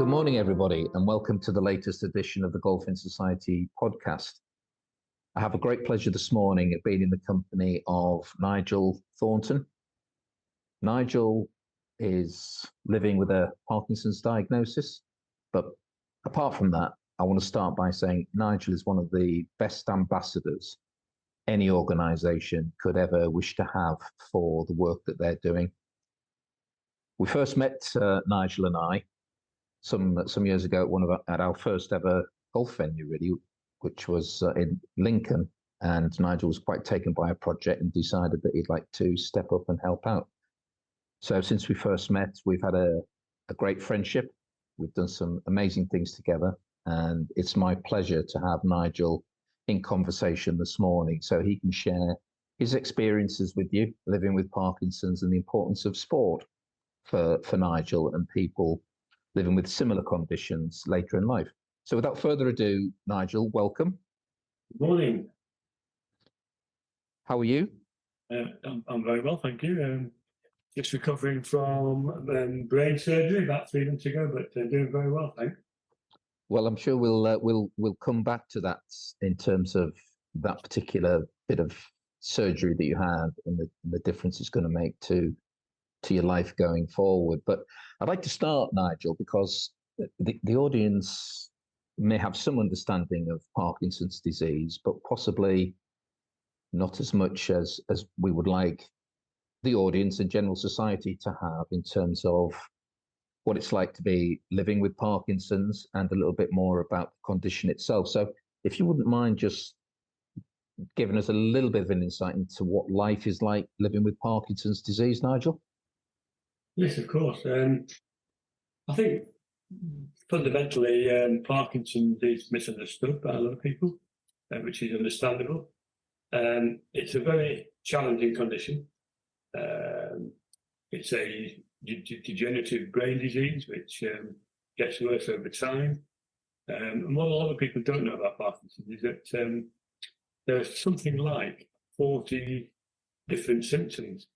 Good morning, everybody, and welcome to the latest edition of the Golfing Society podcast. I have a great pleasure this morning of being in the company of Nigel Thornton. Nigel is living with a Parkinson's diagnosis, but apart from that, I want to start by saying Nigel is one of the best ambassadors any organisation could ever wish to have for the work that they're doing. We first met, Nigel and I, some years ago at our first ever golf venue, really, which was in Lincoln. And Nigel was quite taken by a project and decided that he'd like to step up and help out. So since we first met, we've had a great friendship. We've done some amazing things together. And it's my pleasure to have Nigel in conversation this morning so he can share his experiences with you, living with Parkinson's, and the importance of sport for Nigel and people living with similar conditions later in life. So without further ado, Nigel, welcome. Good morning. How are you? I'm very well, thank you. Just recovering from brain surgery about 3 months ago, but doing very well, thanks. Well, I'm sure we'll come back to that in terms of that particular bit of surgery that you had and the difference it's going to make to your life going forward. But I'd like to start, Nigel, because the audience may have some understanding of Parkinson's disease, but possibly not as much as we would like the audience and general society to have in terms of what it's like to be living with Parkinson's and a little bit more about the condition itself. So if you wouldn't mind just giving us a little bit of an insight into what life is like living with Parkinson's disease, Nigel. Yes, of course. I think fundamentally Parkinson's is misunderstood by a lot of people, which is understandable. It's a very challenging condition. It's a degenerative brain disease which gets worse over time. And what a lot of people don't know about Parkinson's is that there's something like 40 different symptoms.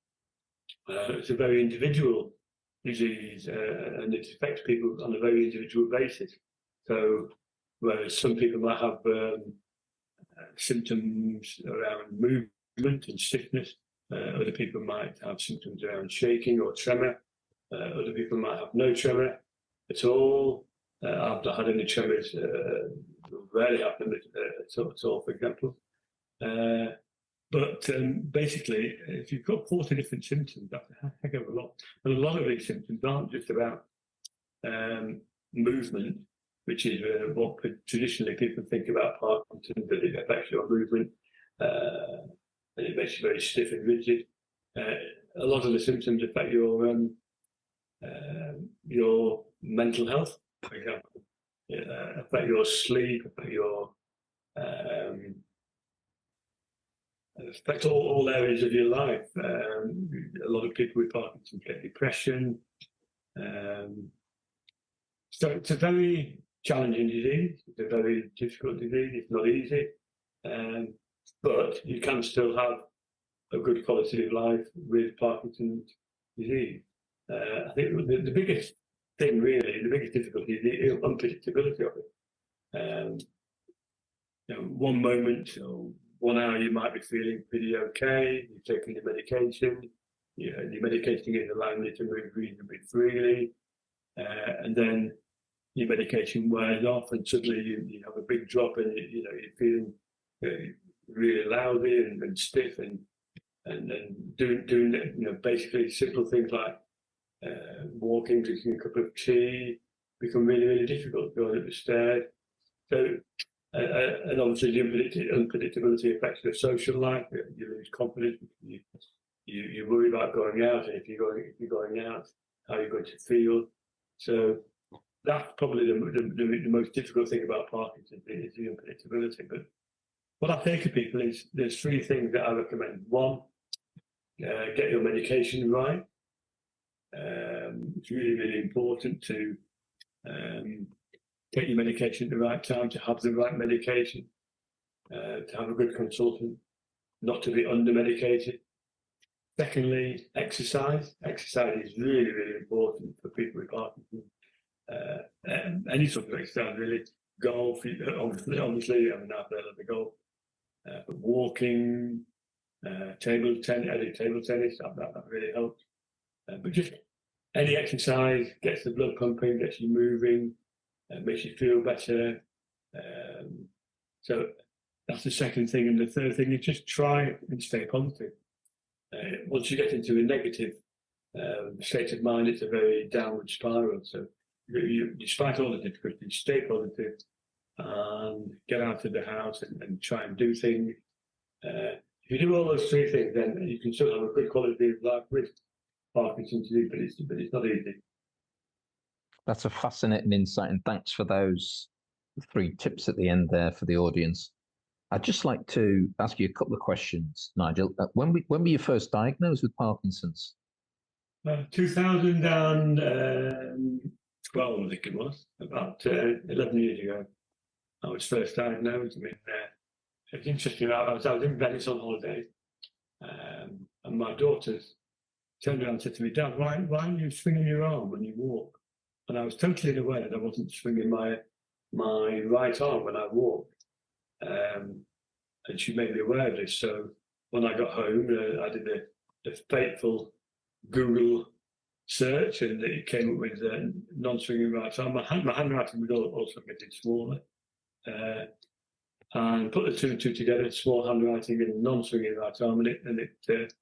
It's a very individual disease and it affects people on a very individual basis. So whereas some people might have symptoms around movement and stiffness, other people might have symptoms around shaking or tremor, other people might have no tremor at all. I've not had any tremors, rarely have them at all, for example. But basically, if you've got 40 different symptoms, that's a heck of a lot. And a lot of these symptoms aren't just about movement, which is what traditionally people think about Parkinson's, that it affects your movement and it makes you very stiff and rigid. A lot of the symptoms affect your mental health, for example. Affect your sleep, affect your affect all areas of your life. A lot of people with Parkinson's get depression. So it's a very challenging disease. It's a very difficult disease. It's not easy. But you can still have a good quality of life with Parkinson's disease. I think the biggest thing, really, the biggest difficulty is the unpredictability of it. One moment or 1 hour you might be feeling pretty okay, you're taking your medication, your medication is allowing you to move reasonably freely, and then your medication wears off and suddenly you have a big drop and you're feeling really lousy and stiff and doing basically simple things like walking, drinking a cup of tea become really, really difficult, going up the stairs. So and obviously the unpredictability affects your social life. You lose confidence. You worry about going out, and if you're going out, how you're going to feel. So that's probably the most difficult thing about Parkinson's is the unpredictability. But what I say to people is there's 3 things that I recommend. 1, get your medication right. It's really, really important to take your medication at the right time, to have the right medication, to have a good consultant, not to be under-medicated. Secondly, exercise. Exercise is really, really important for people with Parkinson's. any sort of exercise really. Golf, obviously, I mean, I've played the golf, walking, table tennis, that really helps. But just any exercise gets the blood pumping, gets you moving, makes you feel better. So that's the second thing. And the third thing is just try and stay positive. Once you get into a negative state of mind, it's a very downward spiral. So despite all the difficulties, stay positive and get out of the house and try and do things. If you do all those three things, then you can still have a good quality of life with Parkinson's disease, but it's not easy. That's a fascinating insight, and thanks for those 3 tips at the end there for the audience. I'd just like to ask you a couple of questions, Nigel. When were you first diagnosed with Parkinson's? 2012, I think it was, about 11 years ago. I was first diagnosed. I mean, it's interesting. I was in Venice on holiday, and my daughters turned around and said to me, "Dad, why are you swinging your arm when you walk?" And I was totally unaware that I wasn't swinging my right arm when I walked. And she made me aware of this. So when I got home, I did the fateful Google search, and it came up with non-swinging right arm. My handwriting was also getting smaller. And put the two and two together, small handwriting and non-swinging right arm, and it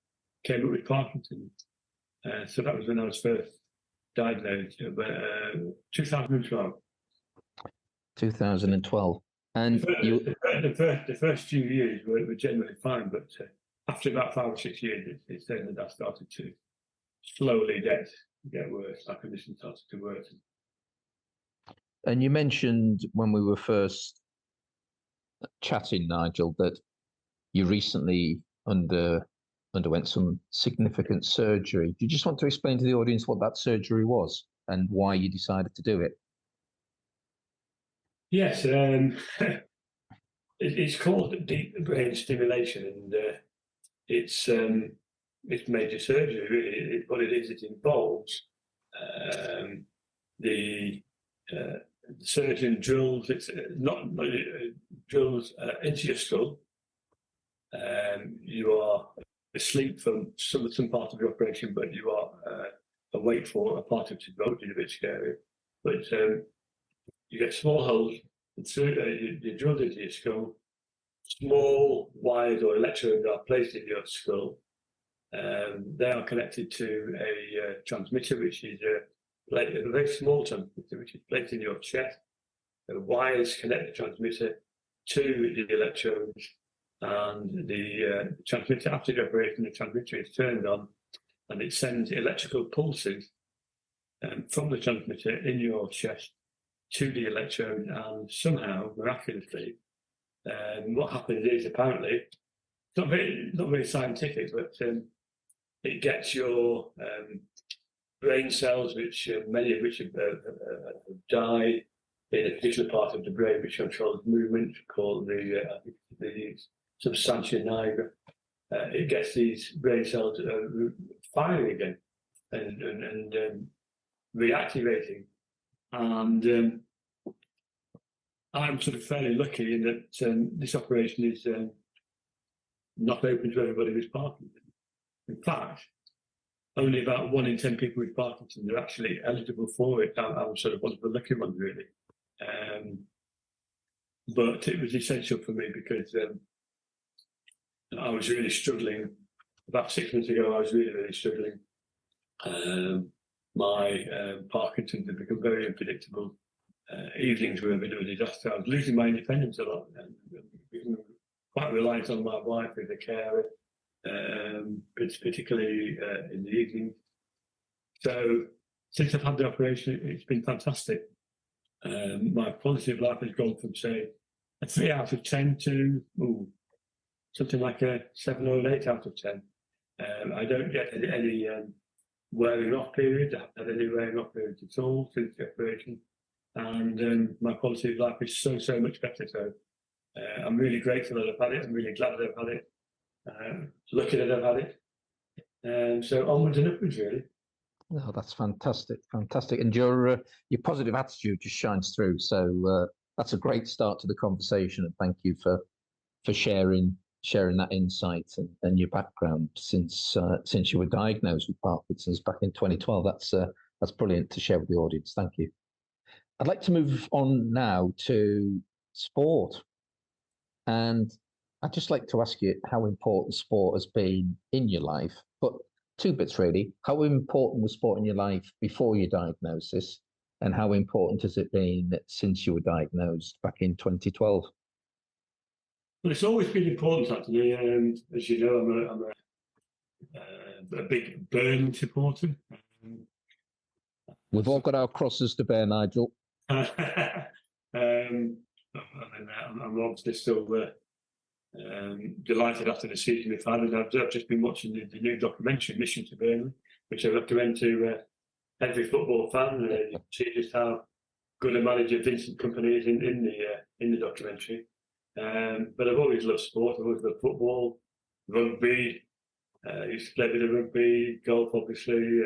came up with Parkinson. So that was when I was first diagnosed, 2012. 2012. And the first few years were generally fine, but after about 5 or 6 years, it's then that I started to slowly get worse. My condition started to worsen. And you mentioned when we were first chatting, Nigel, that you recently underwent some significant surgery. Do you just want to explain to the audience what that surgery was and why you decided to do it? Yes, it's called deep brain stimulation, and it's major surgery. Really, what it is, it involves the surgeon drills. It's drills into your skull. You are asleep from some part of the operation, but you are awake for a part of the road. It's a bit scary, but you get small holes, and you're drilled into your skull. Small wires or electrodes are placed in your skull. They are connected to a transmitter, which is a very small transmitter, which is placed in your chest. The wires connect the transmitter to the electrodes, and the transmitter, after the operation, the transmitter is turned on, and it sends electrical pulses from the transmitter in your chest to the electrode, and somehow, miraculously, what happens is, apparently, it's not very scientific, but it gets your brain cells, which many of which have died, in a particular part of the brain which controls movement, called the substantia nigra. It gets these brain cells firing again and reactivating. And I'm sort of fairly lucky in that this operation is not open to everybody with Parkinson. In fact, only about 1 in 10 people with Parkinson are actually eligible for it. I'm sort of one of the lucky ones, really. But it was essential for me because I was really struggling. About 6 months ago, I was really struggling. My Parkinson's had become very unpredictable. Evenings were a bit of a disaster. I was losing my independence a lot, and quite reliant on my wife as a carer, particularly in the evenings. So since I've had the operation, it's been fantastic. My quality of life has gone from, say, a 3 out of 10 to something like a 7 or an 8 out of 10. I don't get any wearing off periods. I haven't had any wearing off periods at all since the operation. And my quality of life is so much better. So I'm really grateful that I've had it. I'm really glad that I've had it. Lucky that I've had it. So onwards and upwards, really. No, that's fantastic, fantastic, and your positive attitude just shines through. So that's a great start to the conversation, and thank you for sharing that insight and your background since you were diagnosed with Parkinson's back in 2012. That's brilliant to share with the audience. Thank you. I'd like to move on now to sport, and I'd just like to ask you how important sport has been in your life, but two bits really. How important was sport in your life before your diagnosis, and how important has it been since you were diagnosed back in 2012? Well, it's always been important, actually. As you know, I'm a big Burn supporter. We've all got our crosses to bear, Nigel. I'm obviously still delighted after the season we've had, and I've just been watching the new documentary, Mission to Burnley, which I recommend to every football fan. You see just how good a manager Vincent Kompany is in the documentary. But I've always loved sport. I've always loved football, rugby. I used to play a bit of rugby, golf, obviously.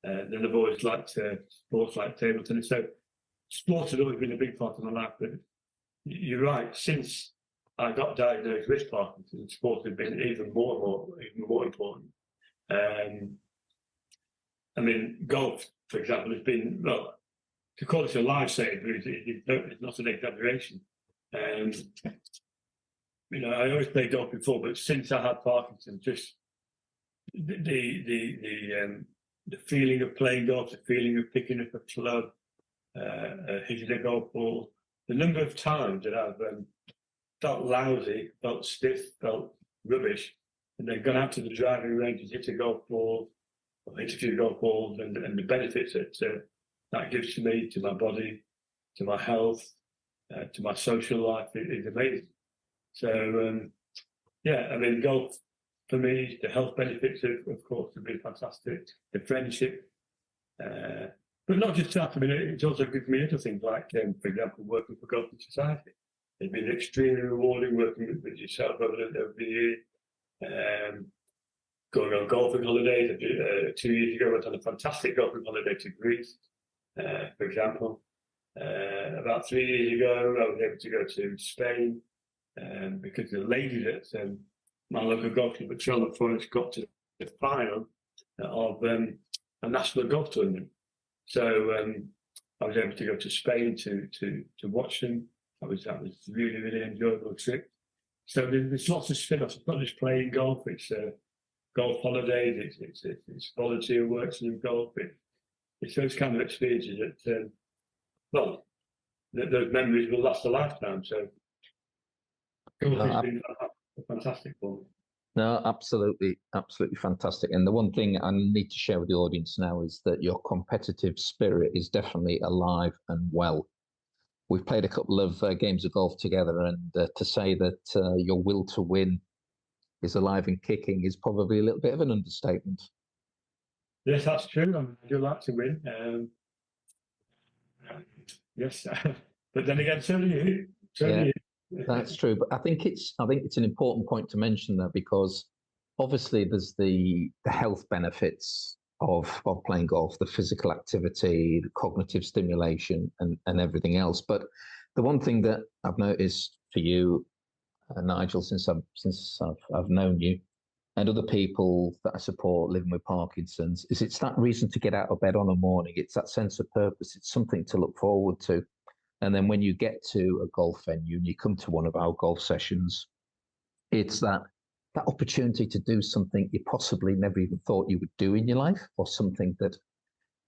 Then I've always liked sports like table tennis. So sport has always been a big part of my life. But you're right. Since I got diagnosed with Parkinson's, sport has been even more important. I mean, golf, for example, has been, well, to call it a lifesaver, it's not an exaggeration. You know, I always played golf before, but since I had Parkinson's, just the feeling of playing golf, the feeling of picking up a club, hitting a golf ball, the number of times that I've felt lousy, felt stiff, felt rubbish, and then gone out to the driving range and hit a golf ball, or hit a few golf balls, and the benefits that gives to me, to my body, to my health, to my social life is amazing. So, yeah, I mean, golf for me, the health benefits, of course, have been fantastic. The friendship, but not just that. I mean, it's also given me other things like, for example, working for Golfing Society. It's been extremely rewarding working with yourself over the year. Going on golfing holidays. 2 years ago, I went on a fantastic golfing holiday to Greece, for example. About 3 years ago, I was able to go to Spain because the ladies at my local golf club at Cheltenham Forest got to the final of a national golf tournament. So I was able to go to Spain to watch them. That was really, really enjoyable trip. So there's lots of spin-offs. It's not just playing golf. It's golf holidays. It's volunteer works in golf. It's those kind of experiences that well, those memories will last a lifetime. So golf has been fantastic for me. No, absolutely, absolutely fantastic. And the one thing I need to share with the audience now is that your competitive spirit is definitely alive and well. We've played a couple of games of golf together, and to say that your will to win is alive and kicking is probably a little bit of an understatement. Yes, that's true. I do like to win. Yes, but then again, so do you. So do you. That's true, but I think it's an important point to mention that, because obviously there's the health benefits of playing golf, the physical activity, the cognitive stimulation, and everything else. But the one thing that I've noticed for you, Nigel, since I've known you, and other people that I support living with Parkinson's, is it's that reason to get out of bed on a morning. It's that sense of purpose. It's something to look forward to. And then when you get to a golf venue and you come to one of our golf sessions, it's that opportunity to do something you possibly never even thought you would do in your life, or something that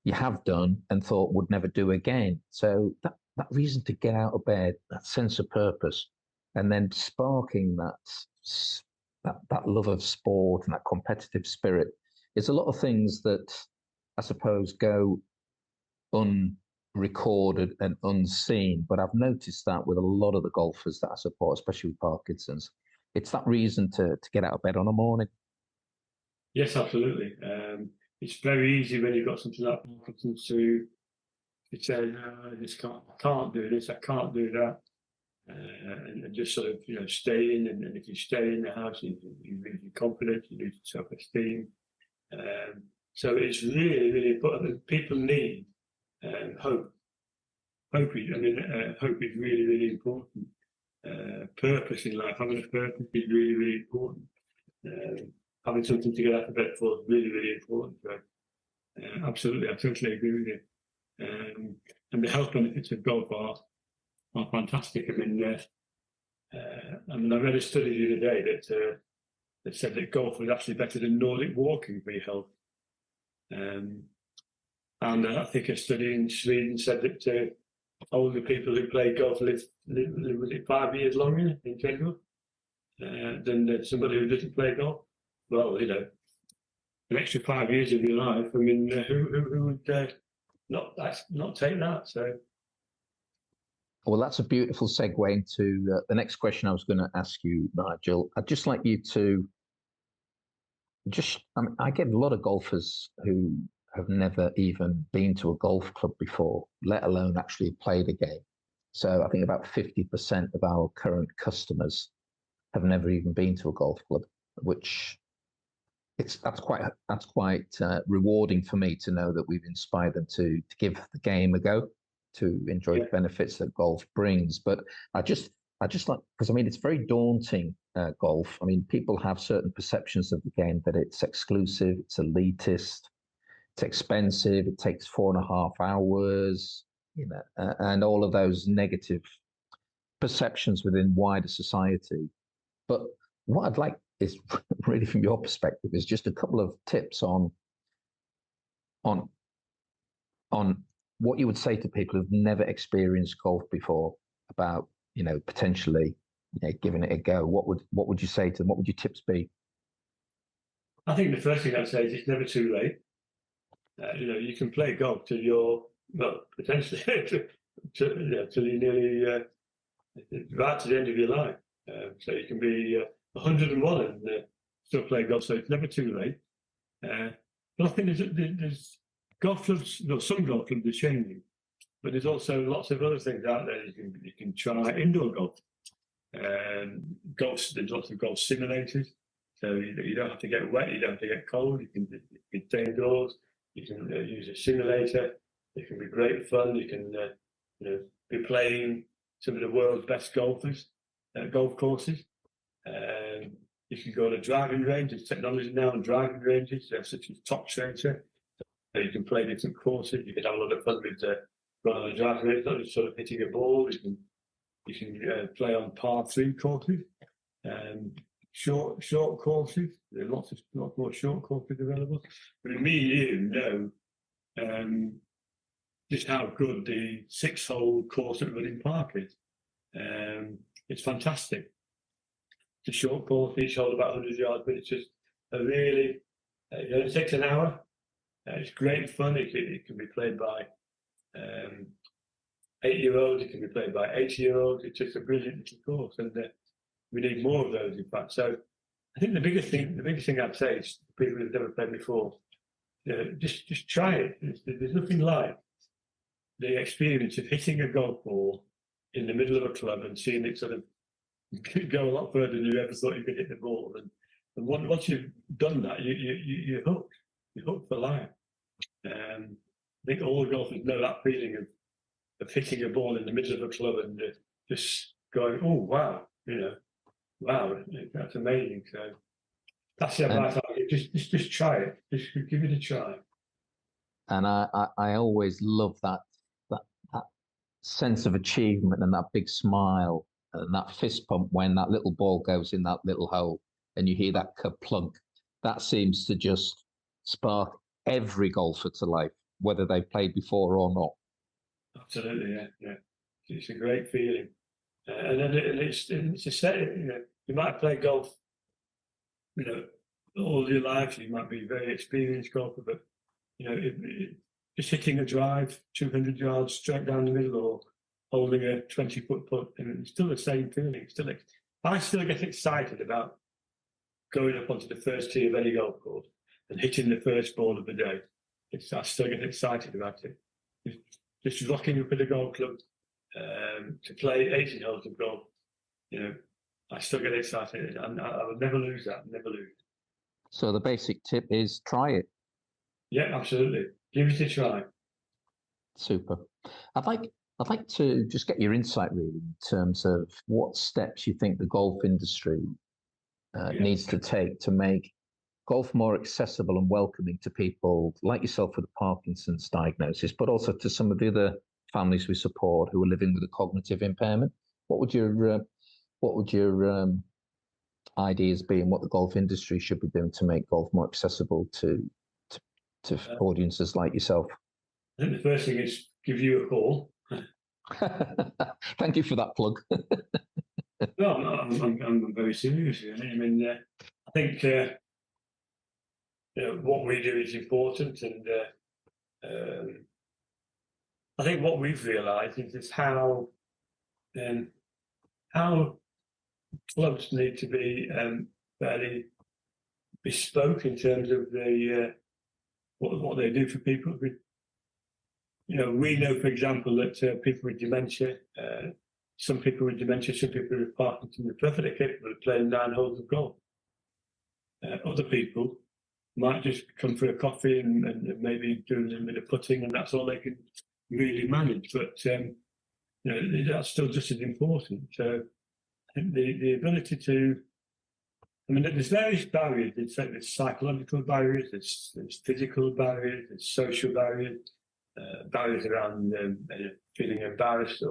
you have done and thought would never do again. So that reason to get out of bed, that sense of purpose, and then sparking that love of sport and that competitive spirit, is a lot of things that I suppose go unrecorded and unseen. But I've noticed that with a lot of the golfers that I support, especially with Parkinson's, it's that reason to get out of bed on a morning. Yes, absolutely. It's very easy when you've got something like Parkinson's to say, no, I can't do this, I can't do that. And just sort of, stay in. And if you stay in the house, you lose your confidence, you lose your self-esteem. So it's really, really important. People need hope. Hope is really, really important. Purpose in life, having a purpose is really, really important. Having something to get out of bed for is really, really important. So, absolutely, I totally agree with you. And the health benefits of golf are fantastic. I mean, I read a study the other day that said that golf was actually better than Nordic walking for your health. And I think a study in Sweden said that older people who play golf live was it 5 years longer in general than somebody who doesn't play golf. Well, you know, an extra 5 years of your life. I mean, who would not take that? So. Well, that's a beautiful segue into the next question I was going to ask you, Nigel. I'd just like you to I get a lot of golfers who have never even been to a golf club before, let alone actually played a game. So I think about 50% of our current customers have never even been to a golf club, which that's quite rewarding for me to know that we've inspired them to give the game a go, to enjoy the benefits that golf brings. But I just like, because I mean, it's very daunting, golf. I mean, people have certain perceptions of the game, that it's exclusive, it's elitist, it's expensive, it takes 4.5 hours, you know, and all of those negative perceptions within wider society. But what I'd like is really, from your perspective, is just a couple of tips on what you would say to people who've never experienced golf before about, you know, potentially, you know, giving it a go. What would you say to them? What would your tips be? I think the first thing I'd say is it's never too late. You know, you can play golf till you're, well, potentially till you're nearly right to the end of your life. So you can be 101 and still play golf. So it's never too late. But I think there's golf clubs. No, some golf clubs are changing, but there's also lots of other things out there. You can try indoor golf. There's lots of golf simulators, so you don't have to get wet, you don't have to get cold. You can stay indoors. You can use a simulator. It can be great fun. You can you know, be playing some of the world's best golfers, golf courses. You can go to a driving range. There's technology now on driving ranges, such as Top Tracer. So you can play different courses. You can have a lot of fun with going on a driving range, not just sort of hitting a ball. You can play on par 3 courses, short courses. There are lots more short courses available. But me, you know just how good the 6-hole course at Running Park is. It's fantastic. It's a short course, each hole about 100 yards, but it's just a really, you know, it takes an hour. It's great fun. It can be played by 8-year-olds, it can be played by 80-year-olds. It's just a brilliant little course, and we need more of those, in fact. So I think the biggest thing I'd say is to people who've never played before, you know, just try it. There's nothing like the experience of hitting a golf ball in the middle of a club and seeing it sort of go a lot further than you ever thought you could hit the ball. And once you've done that, you're hooked. You're hooked for life. I think all golfers know that feeling of hitting a ball in the middle of a club and just going, oh, wow, you know, wow, that's amazing. So that's the advice I give. Just try it. Just give it a try. And I always love that sense of achievement and that big smile and that fist pump when that little ball goes in that little hole and you hear that plunk. That seems to just spark every golfer to life, whether they've played before or not. Absolutely, yeah. It's a great feeling, and then it's a set. You know, you might have played golf, you know, all your life. You might be a very experienced golfer, but you know, just hitting a drive 200 yards straight down the middle, or holding a 20-foot putt, and it's still the same feeling. I still get excited about going up onto the first tee of any golf course and hitting the first ball of the day. I still get excited about it. Just rocking up at a golf club to play 18 holes of golf, you know, I still get excited, and I will never lose that. Never lose. So the basic tip is try it. Yeah, absolutely. Give it a try. Super. I'd like to just get your insight really in terms of what steps you think the golf industry needs to take to make golf more accessible and welcoming to people like yourself with a Parkinson's diagnosis, but also to some of the other families we support who are living with a cognitive impairment. What would your ideas be, and what the golf industry should be doing to make golf more accessible to audiences like yourself? I think the first thing is give you a call. Thank you for that plug. No, I'm very serious, really. I mean, I think what we do is important, and I think what we've realised is how clubs need to be fairly bespoke in terms of the what they do for people. We know, for example, that people with dementia, some people with Parkinson, are perfectly capable of playing 9 holes of golf. Other people might just come for a coffee and maybe do a little bit of putting, and that's all they can really manage. But that's still just as important. So I think the ability to, there's various barriers. There's psychological barriers, there's physical barriers, there's social barriers, barriers around feeling embarrassed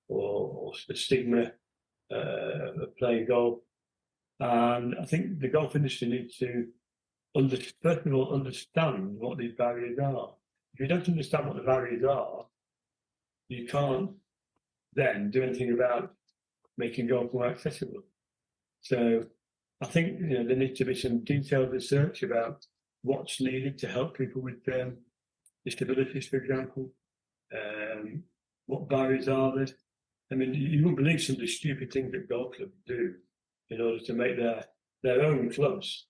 or the stigma of playing golf. And I think the golf industry needs to, first of all, understand what these barriers are. If you don't understand what the barriers are, you can't then do anything about making golf more accessible. So I think there needs to be some detailed research about what's needed to help people with disabilities, for example. What barriers are there? You wouldn't believe some of the stupid things that golf clubs do in order to make their own clubs,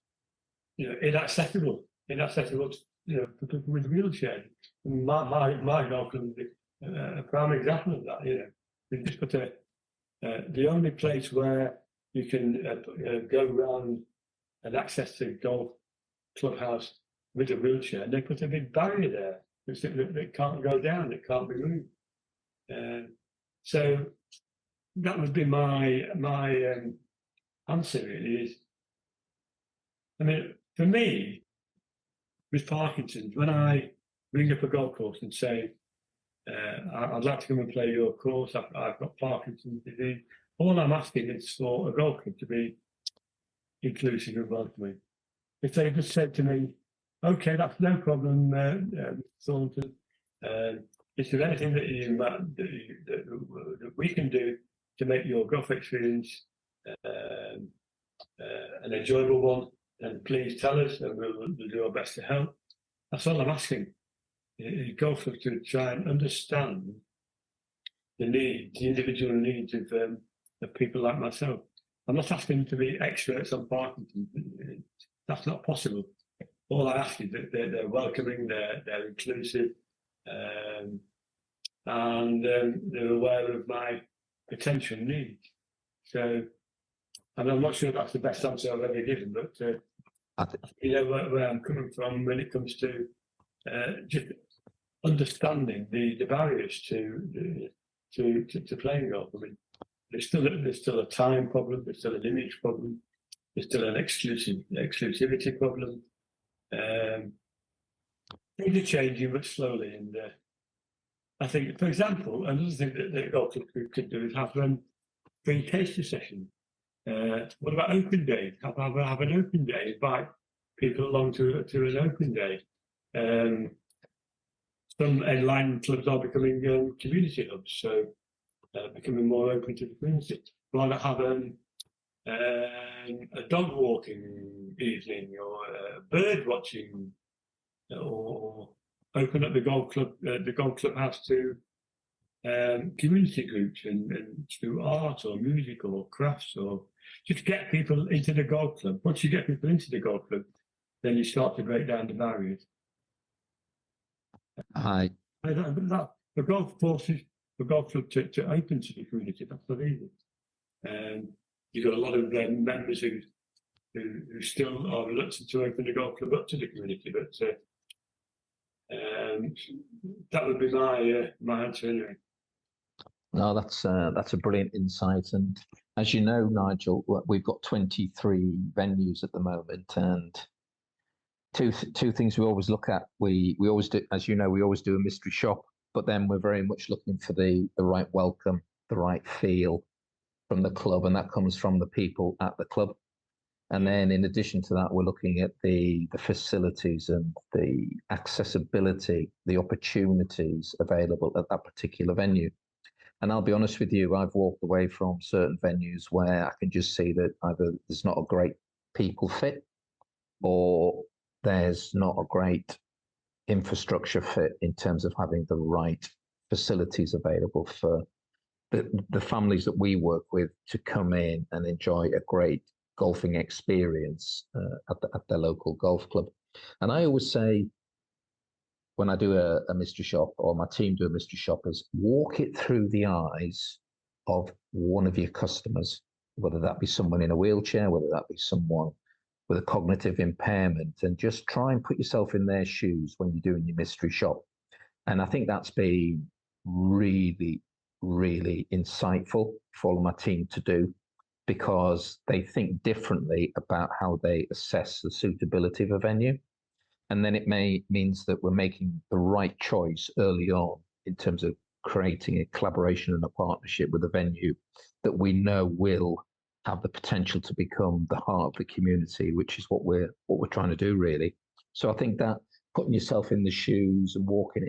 inaccessible to for people with wheelchairs. My golf club is a prime example of that. We just put the only place where you can go around and access the golf clubhouse with a wheelchair, and they put a big barrier there that can't go down, it can't be moved. So that would be my answer, really. For me, with Parkinson's, when I ring up a golf course and say, I'd like to come and play your course, I've got Parkinson's disease, all I'm asking is for a golf club to be inclusive and welcoming. If they just said to me, okay, that's no problem, Thornton, is there anything that we can do to make your golf experience an enjoyable one? And please tell us, and we'll do our best to help. That's all I'm asking. Golfers to try and understand the individual needs of people like myself. I'm not asking them to be experts on Parkinson. That's not possible. All I ask is that they're welcoming, they're inclusive, and they're aware of my potential needs. So, I'm not sure that's the best answer I've ever given, but where I'm coming from when it comes to just understanding the barriers to playing golf. There's still a time problem, there's still an image problem, there's still an exclusivity problem. Things are changing, but slowly. And I think, for example, another thing that the golf club could do is have free taster sessions. What about open days? Have an open day, invite people along to an open day. Some enlightened clubs are becoming community hubs, so becoming more open to the community. Rather have a dog walking evening, or bird watching, or open up the golf clubhouse to community groups and through art or music or crafts, or just get people into the golf club. Once you get people into the golf club, then you start to break down the barriers. The golf forces the golf club to open to the community. That's not easy. You've got a lot of members who still are reluctant to open the golf club up to the community, but That would be my answer anyway. No, that's a brilliant insight. And as you know, Nigel, we've got 23 venues at the moment, and two things we always look at. We always do, as you know, we always do a mystery shop, but then we're very much looking for the right welcome, the right feel from the club, and that comes from the people at the club. And then in addition to that, we're looking at the facilities and the accessibility, the opportunities available at that particular venue. And I'll be honest with you, I've walked away from certain venues where I can just see that either there's not a great people fit, or there's not a great infrastructure fit in terms of having the right facilities available for the families that we work with to come in and enjoy a great golfing experience at the local golf club. And I always say, when I do a mystery shop, or my team do a mystery shop, is walk it through the eyes of one of your customers, whether that be someone in a wheelchair, whether that be someone with a cognitive impairment, and just try and put yourself in their shoes when you're doing your mystery shop. And I think that's been really, really insightful for all of my team to do, because they think differently about how they assess the suitability of a venue. And then it means that we're making the right choice early on in terms of creating a collaboration and a partnership with a venue that we know will have the potential to become the heart of the community, which is what we're trying to do, really. So I think that putting yourself in the shoes and walking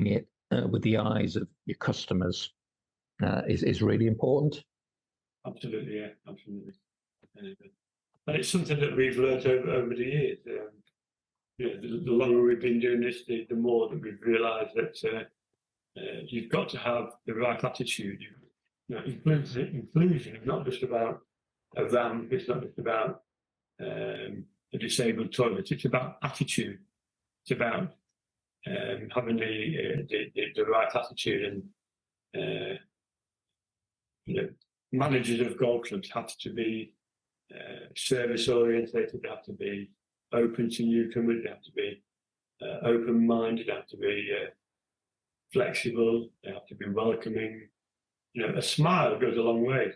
it with the eyes of your customers is really important. Absolutely, yeah, absolutely. And it's something that we've learned over the years. The longer we've been doing this, the more that we've realised that you've got to have the right attitude. Inclusion is not just about a ramp, it's not just about a disabled toilet, it's about attitude. It's about having the right attitude. And managers of golf clubs have to be service orientated, they have to be open to newcomers, they have to be open-minded, they have to be flexible, they have to be welcoming. A smile goes a long way.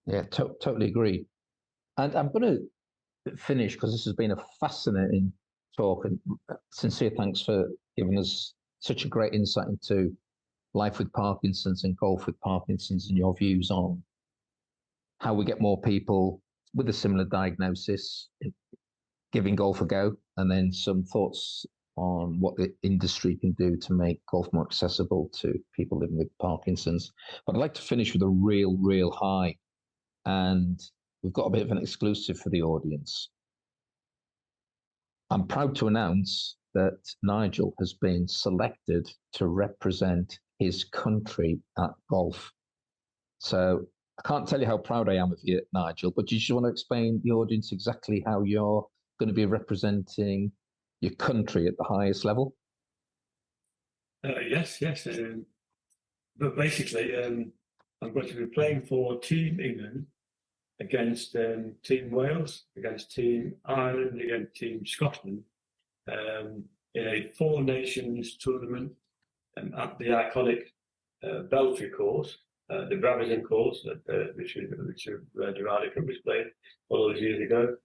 Yeah, totally agree. And I'm going to finish, because this has been a fascinating talk, and sincere thanks for giving us such a great insight into life with Parkinson's and golf with Parkinson's, and your views on how we get more people with a similar diagnosis giving golf a go, and then some thoughts on what the industry can do to make golf more accessible to people living with Parkinson's. But I'd like to finish with a real high, and we've got a bit of an exclusive for the audience. I'm proud to announce that Nigel has been selected to represent his country at golf. So I can't tell you how proud I am of you, Nigel, but do you just want to explain the audience exactly how you're going to be representing your country at the highest level? Yes. But basically, I'm going to be playing for Team England against Team Wales, against Team Ireland, against Team Scotland, in a Four Nations tournament at the iconic Belfry course, the Brabazon course, which the Riley Cup was played all those years ago,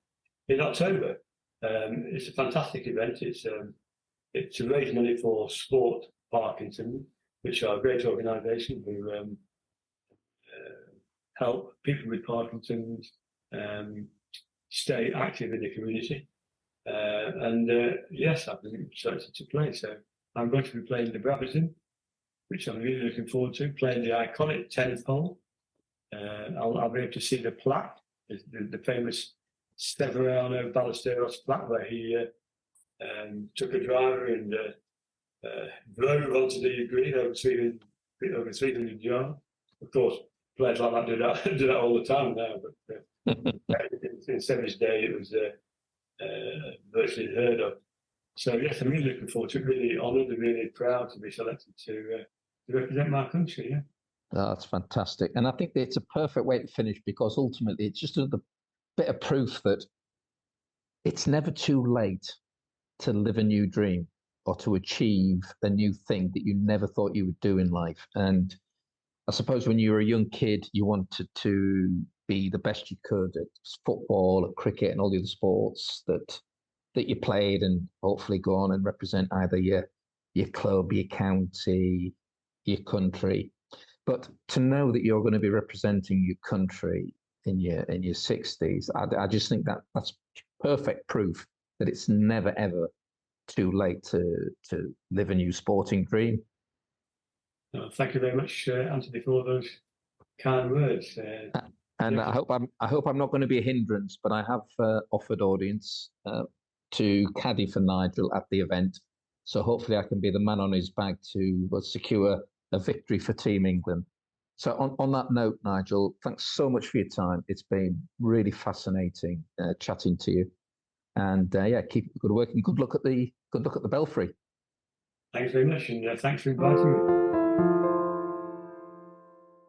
in October. It's a fantastic event. It's to raise money for Sport Parkinson, which are a great organisation who help people with Parkinson's stay active in the community. Yes, I've been selected to play. So I'm going to be playing the Brabazon, which I'm really looking forward to, playing the iconic 10th hole. I'll be able to see the plaque, the famous Severiano Ballesteros plaque, where he took a driver and drove onto the green over 300 yards. Of course, players like that do that all the time now, but in Severi's day, it was virtually unheard of. So yes, I'm really looking forward to it. Really honoured and really proud to be selected to represent my country. Yeah, that's fantastic, and I think it's a perfect way to finish, because ultimately it's just another bit of proof that it's never too late to live a new dream or to achieve a new thing that you never thought you would do in life. And I suppose when you were a young kid, you wanted to be the best you could at football, at cricket, and all the other sports that you played, and hopefully go on and represent either your club, your county, your country. But to know that you're going to be representing your country in your 60s, I just think that's perfect proof that it's never ever too late to live a new sporting dream. Thank you very much, Anthony, for all those kind words. And I hope I'm not going to be a hindrance, but I have offered audience to caddy for Nigel at the event. So hopefully I can be the man on his back to secure a victory for Team England. So on that note, Nigel, thanks so much for your time. It's been really fascinating chatting to you. And keep up the good work and good luck at the Belfry. Thanks very much, and thanks for inviting me.